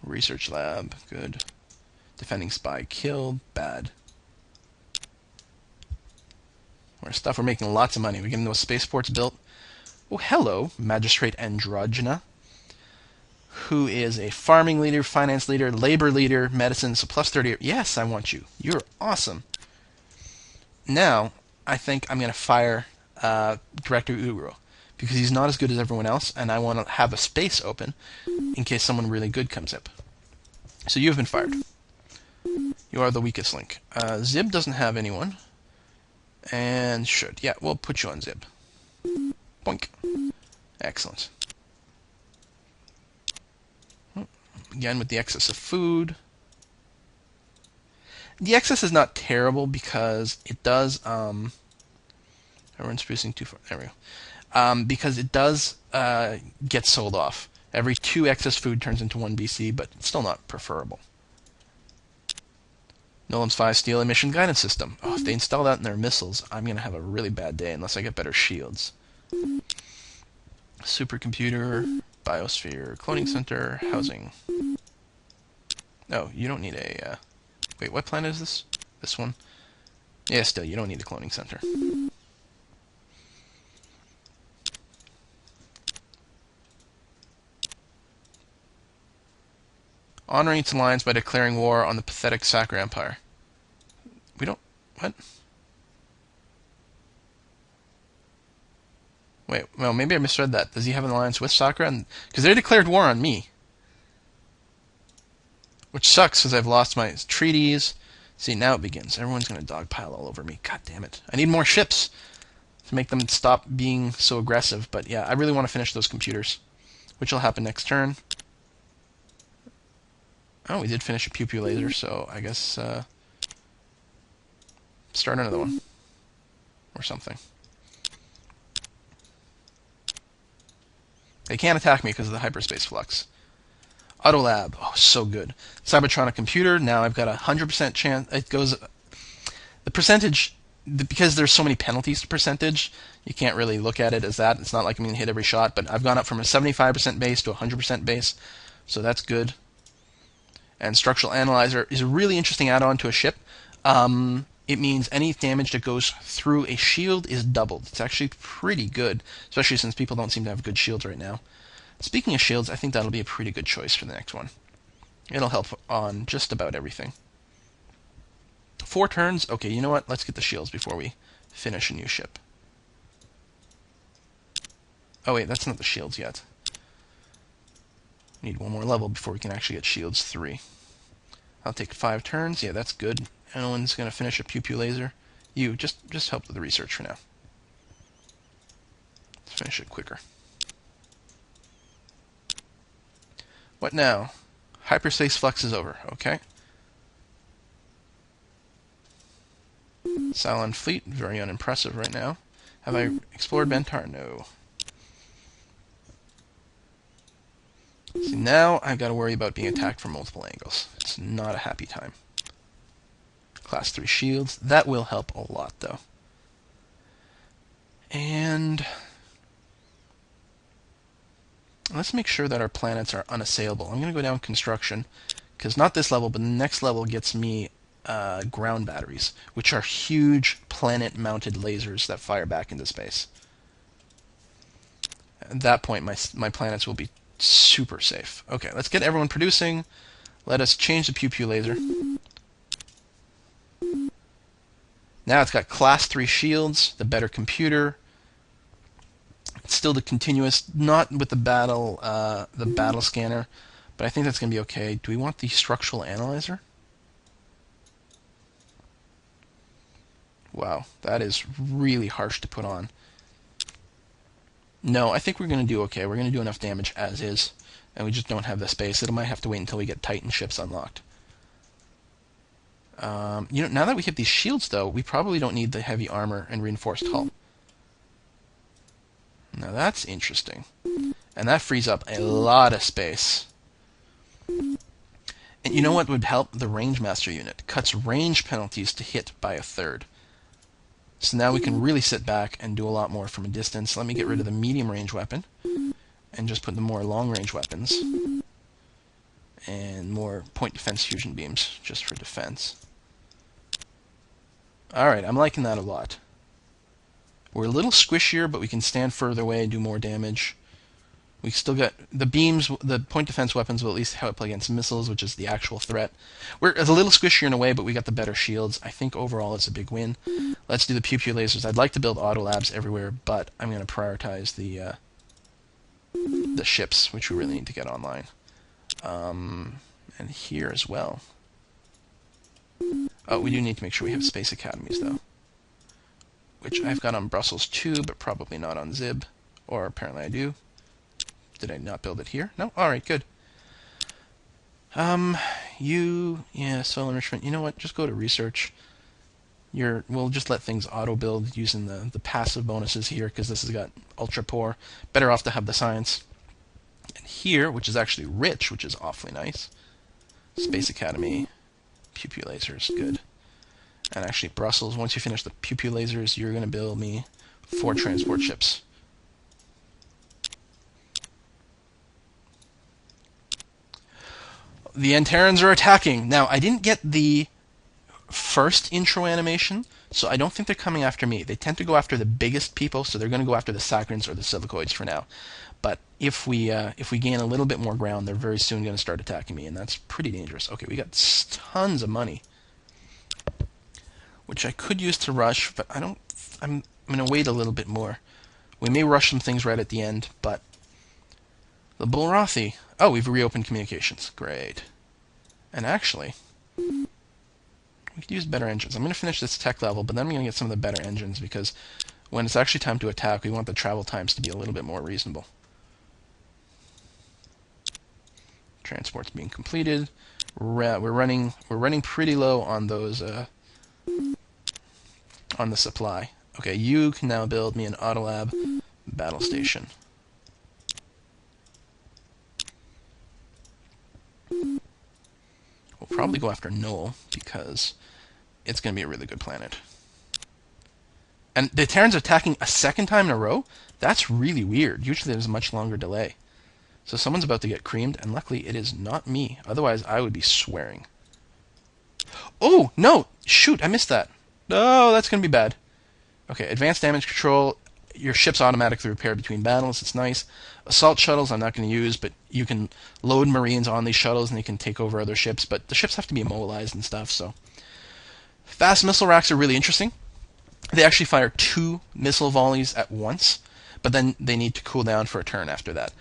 Research lab, good. Defending spy killed, bad. More stuff. We're making lots of money. We're getting those spaceports built. Oh, hello, Magistrate Androgena, who is a farming leader, finance leader, labor leader, medicine, so plus 30. Yes, I want you. You're awesome. Now, I think I'm going to fire Director Uro, because he's not as good as everyone else, and I want to have a space open in case someone really good comes up. So you've been fired. You are the weakest link. Zib doesn't have anyone. And should. Yeah, we'll put you on Zib. Boink. Excellent. Again, with the excess of food. The excess is not terrible because it does... everyone's producing too far. There we go. Because it does get sold off. Every 2 excess food turns into 1 BC, but it's still not preferable. Nolan's 5 steel emission guidance system. Oh, if they install that in their missiles, I'm going to have a really bad day unless I get better shields. Supercomputer, biosphere, cloning center, housing. No, you don't need a... Wait, what planet is this? This one? Yeah, still, you don't need a cloning center. Honoring its alliance by declaring war on the pathetic Sakura Empire. We don't... What? Wait, well, maybe I misread that. Does he have an alliance with Sakura? Because they declared war on me. Which sucks, because I've lost my treaties. See, now it begins. Everyone's going to dogpile all over me. God damn it. I need more ships to make them stop being so aggressive. But yeah, I really want to finish those computers, which will happen next turn. Oh, we did finish a pew-pew laser, so I guess start another one. Or something. They can't attack me because of the hyperspace flux. Autolab, oh, so good. Cybertronic computer, now I've got a 100% chance. It goes... The percentage, because there's so many penalties to percentage, you can't really look at it as that. It's not like I'm going to hit every shot, but I've gone up from a 75% base to a 100% base, so that's good. And Structural Analyzer is a really interesting add-on to a ship. It means any damage that goes through a shield is doubled. It's actually pretty good, especially since people don't seem to have good shields right now. Speaking of shields, I think that'll be a pretty good choice for the next one. It'll help on just about everything. 4 turns? Okay, you know what? Let's get the shields before we finish a new ship. Oh wait, that's not the shields yet. We need 1 more level before we can actually get shields 3. I'll take 5 turns. Yeah, that's good. No one's going to finish a pew-pew laser. You, just help with the research for now. Let's finish it quicker. What now? Hyperspace flux is over. Okay. Cylon fleet, very unimpressive right now. Have I explored Bentar? No. See, now I've got to worry about being attacked from multiple angles. It's not a happy time. Class 3 shields. That will help a lot, though. And let's make sure that our planets are unassailable. I'm going to go down construction, because not this level, but the next level gets me ground batteries, which are huge planet-mounted lasers that fire back into space. At that point, my planets will be super safe. Okay, let's get everyone producing. Let us change the pew-pew laser. Now it's got class 3 shields, the better computer. It's still the continuous, not with the battle scanner, but I think that's going to be okay. Do we want the structural analyzer? Wow, that is really harsh to put on. No, I think we're going to do okay. We're going to do enough damage as is, and we just don't have the space. It might have to wait until we get Titan ships unlocked. You know, now that we have these shields, though, we probably don't need the heavy armor and reinforced hull. Now that's interesting. And that frees up a lot of space. And you know what would help? The Range Master unit. Cuts range penalties to hit by 1/3. So now we can really sit back and do a lot more from a distance. Let me get rid of the medium range weapon and just put the more long range weapons. And more point defense fusion beams, just for defense. Alright, I'm liking that a lot. We're a little squishier, but we can stand further away and do more damage. We still got the beams, the point defense weapons will at least help against missiles, which is the actual threat. We're a little squishier in a way, but we got the better shields. I think overall it's a big win. Let's do the pew-pew lasers. I'd like to build auto labs everywhere, but I'm going to prioritize the ships, which we really need to get online. And here as well. Oh, we do need to make sure we have space academies, though. Which I've got on Brussels too, but probably not on Zib. Or apparently I do. Did I not build it here? No? Alright, good. Yeah, soil enrichment. You know what? Just go to research. We'll just let things auto-build using the passive bonuses here, because this has got ultra poor. Better off to have the science. And here, which is actually rich, which is awfully nice. Space Academy, pew-pew lasers, good. And actually, Brussels, once you finish the pew-pew lasers, you're going to build me 4 transport ships. The Antarans are attacking. Now, I didn't get the first intro animation, so I don't think they're coming after me. They tend to go after the biggest people, so they're going to go after the Saccharins or the Silicoids for now. But if we gain a little bit more ground, they're very soon going to start attacking me, and that's pretty dangerous. Okay, we got tons of money, which I could use to rush, but I'm going to wait a little bit more. We may rush some things right at the end, but the Bulrathi. Oh, we've reopened communications. Great. And actually, we could use better engines. I'm going to finish this tech level, but then I'm going to get some of the better engines, because when it's actually time to attack, we want the travel times to be a little bit more reasonable. Transport's being completed. We're running pretty low on those on the supply. Okay, you can now build me an Autolab battle station. We'll probably go after Null, because it's going to be a really good planet. And the Terrans attacking a second time in a row? That's really weird. Usually there's a much longer delay. So someone's about to get creamed, and luckily it is not me. Otherwise, I would be swearing. Oh, no! Shoot, I missed that. Oh, that's going to be bad. Okay, advanced damage control. Your ship's automatically repaired between battles. It's nice. Assault shuttles I'm not going to use, but you can load Marines on these shuttles and they can take over other ships, but the ships have to be immobilized and stuff, so. Fast missile racks are really interesting. They actually fire 2 missile volleys at once, but then they need to cool down for a turn after that.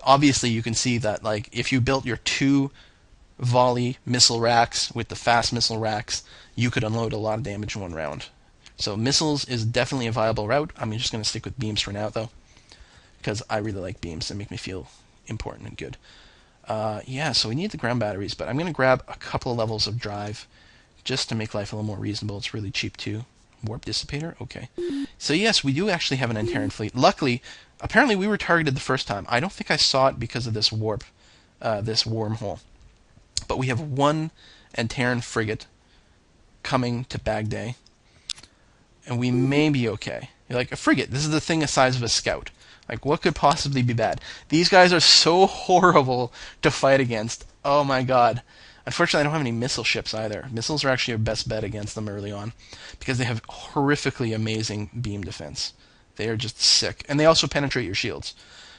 Obviously, you can see that like if you built your 2 volley missile racks with the fast missile racks, you could unload a lot of damage in one round. So missiles is definitely a viable route. I'm just going to stick with beams for now, though, because I really like beams. They make me feel important and good. Yeah, so we need the ground batteries, but I'm going to grab a couple of levels of drive just to make life a little more reasonable. It's really cheap, too. Warp dissipator? Okay. So yes, we do actually have an Antaran fleet. Luckily, apparently we were targeted the first time. I don't think I saw it because of this warp, this wormhole. But we have 1 Antaran frigate coming to Baghdad, and we may be okay. You're like, a frigate, this is the thing the size of a scout. Like, what could possibly be bad? These guys are so horrible to fight against. Oh my god. Unfortunately, I don't have any missile ships either. Missiles are actually your best bet against them early on, because they have horrifically amazing beam defense. They are just sick. And they also penetrate your shields.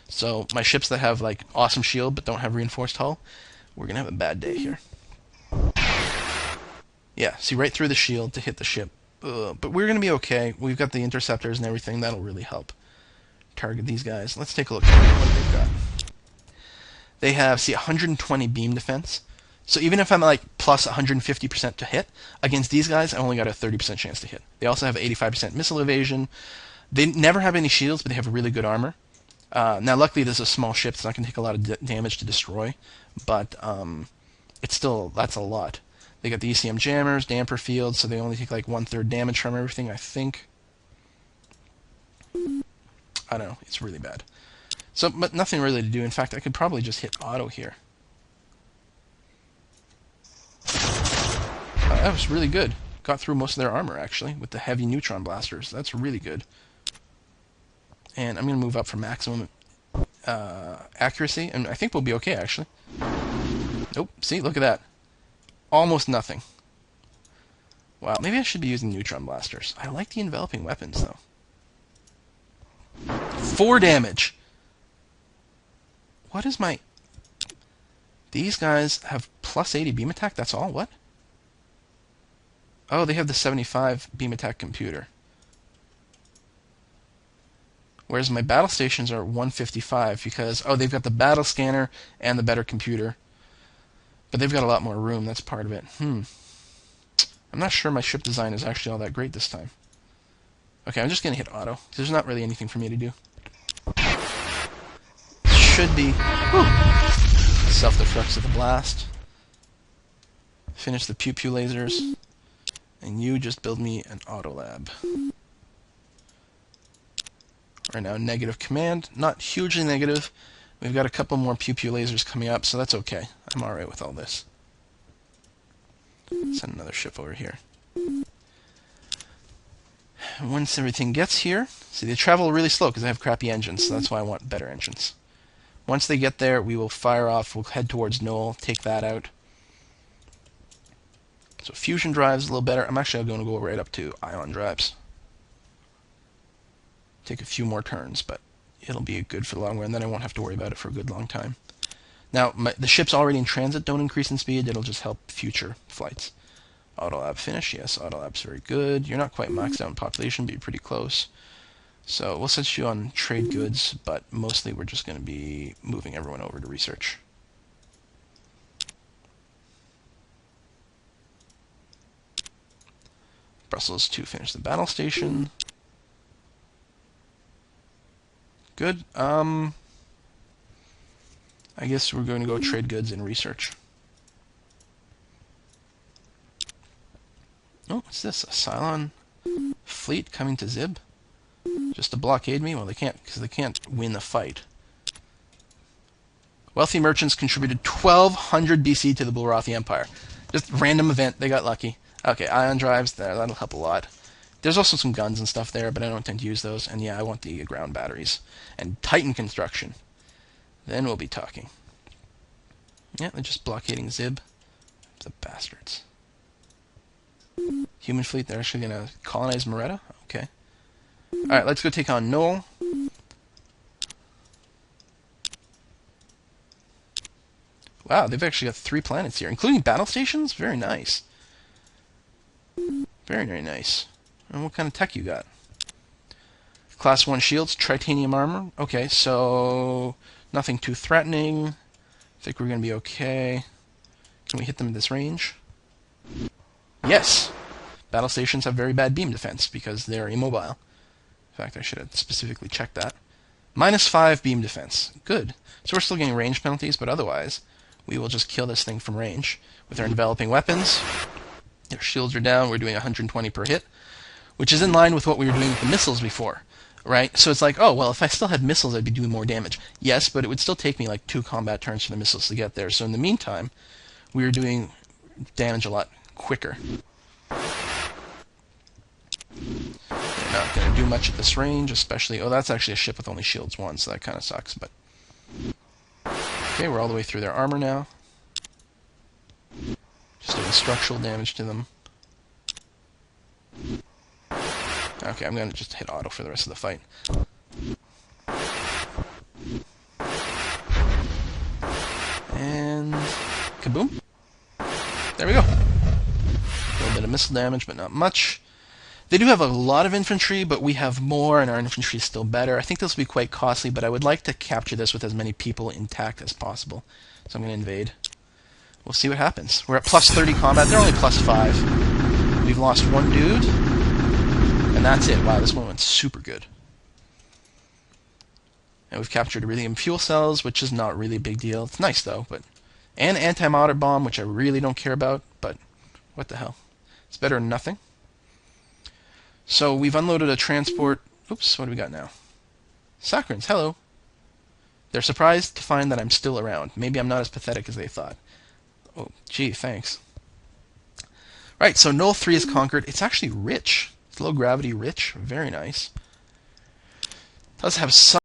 So my ships that have like awesome shield but don't have reinforced hull, we're going to have a bad day here. Yeah, see right through the shield to hit the ship. But we're going to be okay. We've got the interceptors and everything. That'll really help target these guys. Let's take a look at what they've got. They have, see, 120 beam defense. So even if I'm like plus 150% to hit, against these guys, I only got a 30% chance to hit. They also have 85% missile evasion. They never have any shields, but they have really good armor. Now, luckily, this is a small ship. It's not going to take a lot of damage to destroy, but it's still, that's a lot. They got the ECM jammers, damper fields, so they only take like 1/3 damage from everything, I think. I don't know. It's really bad. So, but nothing really to do. In fact, I could probably just hit auto here. That was really good. Got through most of their armor, actually, with the heavy neutron blasters. That's really good. And I'm going to move up for maximum accuracy, and I think we'll be okay, actually. Nope. See, look at that. Almost nothing. Wow, maybe I should be using neutron blasters. I like the enveloping weapons, though. 4 damage. What is my... These guys have plus 80 beam attack? That's all? What? Oh, they have the 75 beam attack computer. Whereas my battle stations are 155 because... Oh, they've got the battle scanner and the better computer. But they've got a lot more room. That's part of it. I'm not sure my ship design is actually all that great this time. Okay, I'm just going to hit auto. There's not really anything for me to do. Should be... Self-destructs of the blast. Finish the pew-pew lasers. And you just build me an auto lab. Right now, negative command. Not hugely negative. We've got a couple more pew-pew lasers coming up, so that's okay. I'm alright with all this. Send another ship over here. Once everything gets here... See, they travel really slow because they have crappy engines, so that's why I want better engines. Once they get there, we will fire off. We'll head towards Null, take that out. So fusion drives a little better. I'm actually going to go right up to ion drives. Take a few more turns, but it'll be good for the long run. Then I won't have to worry about it for a good long time. Now, the ships already in transit don't increase in speed. It'll just help future flights. Auto lab finish. Yes, auto lab's very good. You're not quite maxed out in population, but you're pretty close. So we'll set you on trade goods, but mostly we're just going to be moving everyone over to research. Brussels to finish the battle station. Good. I guess we're going to go trade goods and research. Oh, what's this? A Cylon fleet coming to Zib? Just to blockade me? Well, they can't, because they can't win the fight. Wealthy merchants contributed 1200 BC to the Bulrathi Empire. Just random event, they got lucky. Okay, ion drives, that'll help a lot. There's also some guns and stuff there, but I don't intend to use those. And yeah, I want the ground batteries. And Titan construction. Then we'll be talking. Yeah, they're just blockading Zib. The bastards. Human fleet, they're actually going to colonize Moretta? Okay. Alright, let's go take on Null. Wow, they've actually got 3 planets here, including battle stations? Very nice. Very, very nice. And what kind of tech you got? Class 1 shields, titanium armor. Okay, so nothing too threatening. I think we're going to be okay. Can we hit them at this range? Yes! Battle stations have very bad beam defense because they're immobile. In fact, I should have specifically checked that. -5 beam defense. Good. So we're still getting range penalties, but otherwise, we will just kill this thing from range with our enveloping weapons. Their shields are down. We're doing 120 per hit, which is in line with what we were doing with the missiles before, right? So it's like, oh, well, if I still had missiles, I'd be doing more damage. Yes, but it would still take me like 2 combat turns for the missiles to get there. So in the meantime, we were doing damage a lot quicker. They're not going to do much at this range, especially... Oh, that's actually a ship with only shields 1, so that kind of sucks, but... Okay, we're all the way through their armor now. Just doing structural damage to them. Okay, I'm going to just hit auto for the rest of the fight. And... kaboom! There we go. A little bit of missile damage, but not much. They do have a lot of infantry, but we have more, and our infantry is still better. I think this will be quite costly, but I would like to capture this with as many people intact as possible. So I'm going to invade. We'll see what happens. We're at plus 30 combat. They're only plus 5. We've lost 1 dude, and that's it. Wow, this one went super good. And we've captured Iridium fuel cells, which is not really a big deal. It's nice, though, but... And anti-mortar bomb, which I really don't care about, but what the hell. It's better than nothing. So we've unloaded a transport... Oops, what do we got now? Saccharins, hello. They're surprised to find that I'm still around. Maybe I'm not as pathetic as they thought. Oh, gee, thanks. Right, so Null 3 is conquered. It's actually rich. It's low gravity rich. Very nice. Does have some